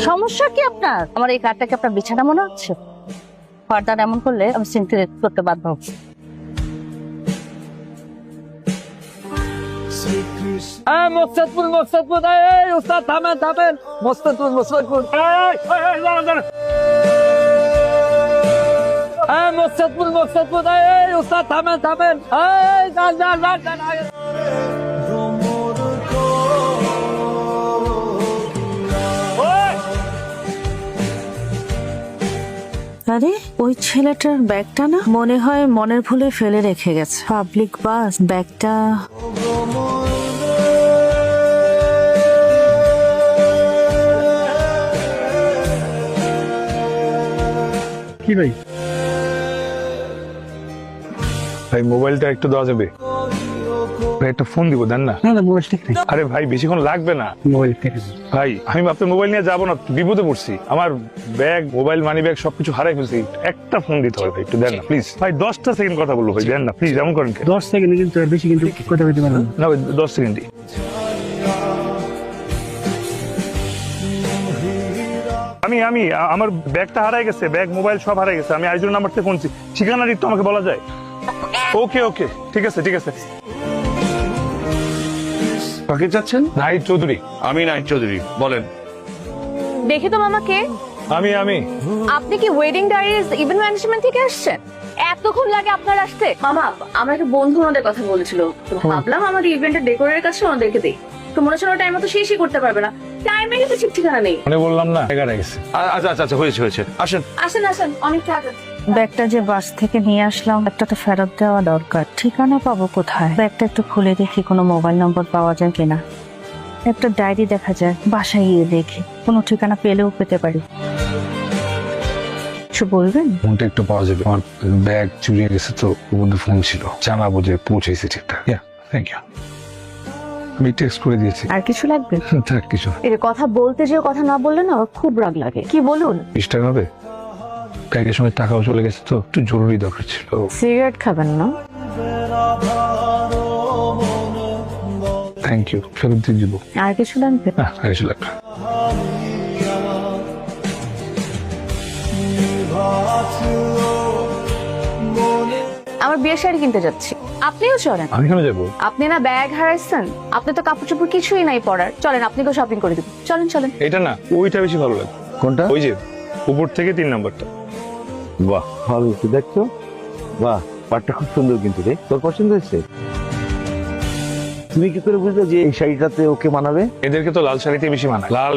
সমস্যা কি আপনার? আমার এই কার্ডটাকে আপনার বিছানা মনে হচ্ছে? ফার্দার এমন করলে আমি সিনথেটিক করতে বাধ্য হব। মোস্তাদপুর এই উস্তাদ থামেন মোস্তাদপুর মোস্তাদপুর এই উস্তাদ থামেন এই যান আরে ওই ছেলেটার ব্যাগটা না মনে হয় মনের ভুলে ফেলে রেখে গেছে। পাবলিক বাস ব্যাগটা। কি ভাই ভাই মোবাইলটা একটু দেওয়া যাবে? ভাই একটা ফোন দিব, দেন না। না মোবাইল ঠিক নেই, আরে ভাই বেশিক্ষণ লাগবে না। মোবাইল ঠিক আছে ভাই আমি আপনার মোবাইল নিয়ে যাবো না, বিপদে পড়ছি। আমার ব্যাগ, মোবাইল, মানি ব্যাগ সবকিছু হারাই ফেলছি। একটা ফোন দিতে হবে ভাই, একটু দেন না প্লিজ। ভাই 10টা সেকেন্ড কথা বলবো ভাই, দেন না প্লিজ। এমন করেন কেন? 10 সেকেন্ড কিন্তু আর বেশি কিন্তু কথা বলতে পারবো না। না ভাই 10 সেকেন্ডই। আমি আমার ব্যাগটা হারাই গেছে, ব্যাগ মোবাইল সব হারাই গেছে। আমি আইজুর নাম্বার থেকে ফোনছি, ঠিকানা একটু আমাকে বলা যায়? ওকে ঠিক আছে কাকে চাচ্ছেন? নাহিদ চৌধুরী। আমি নাহিদ চৌধুরী, বলেন। দেখি তো মামাকে। আমি আপনি কি ওয়েডিং ডায়ারিজ ইভেন্ট ম্যানেজমেন্ট থেকে আসছেন? এতক্ষণ লাগে আপনার আসতে? মামা, আমার একটা বন্ধু ওনাদের কথা বলেছিল, তো ভাবলাম আমার ইভেন্টের ডেকোরের কাছে ওনাদেরকে দেই। তো মনে হচ্ছে টাইম মতো শেষই করতে পারবে না, টাইমে কিন্তু ঠিক ঠিকানা নেই। মানে বললাম না, হারাই গেছে। আচ্ছা হয়েছে, আসেন। আসেন অনেক টাকা। ব্যাগটা যে বাস থেকে নিয়ে আসলাম, একটা তো ফেরত দেওয়া দরকার। ঠিকানা পাবো কোথায়? ব্যাগটা একটু খুলে দেখি কোনো মোবাইল নম্বর পাওয়া যায় কিনা। একটা ডায়েরি দেখা যায়, বাসায় গিয়ে দেখি কোনো ঠিকানা পেলেও পেতে পারি। কিছু বলবেন? ফোনটা একটু পাওয়া যাবে? আমার ব্যাগ চুরি হয়ে গেছে তো, ওর মধ্যে ফোন ছিল, জানাবো যে পৌঁছেছে ঠিকঠাক। Thank you. আমি টেক্সট করে দিয়েছি। আর কিছু লাগবে? থাক কিছু। এর কথা বলতে যে কথা না বললে না আমার খুব রাগ লাগে। কি বলুন? 20 টাকা হবে? ব্যাগের সঙ্গে টাকাও চলে গেছে তো, একটু জরুরি দরকার ছিল। সিগারেট খাবেন না? থ্যাংক ইউ, ফেরত দিয়ে দিব। আর কিছু লাগবে? না আর কিছু লাগবে না। আমার বিয়ের শাড়ি কিনতে যাচ্ছি, আপনিও চলেন। আমি কেন যাবো? আপনি না ব্যাগ হারাইছেন, আপনি তো কাপড় চোপড় কিছুই নাই পরার। চলেন, আপনাকে শপিং করে দিব। চলেন। এটা না, ওইটা বেশি ভালো লাগে। কোনটা? ওই যে উপর থেকে 3 নাম্বারটা। বাহ, ভালো হচ্ছে দেখছো। বাহ, পাটটা খুব সুন্দর কিন্তু রে, তোর পছন্দ হয়েছে? তুমি কি করে বুঝলে যে এই শাড়িটাতে ওকে মানাবে? এদেরকে তো লাল শাড়িতে বেশি মানায়। লাল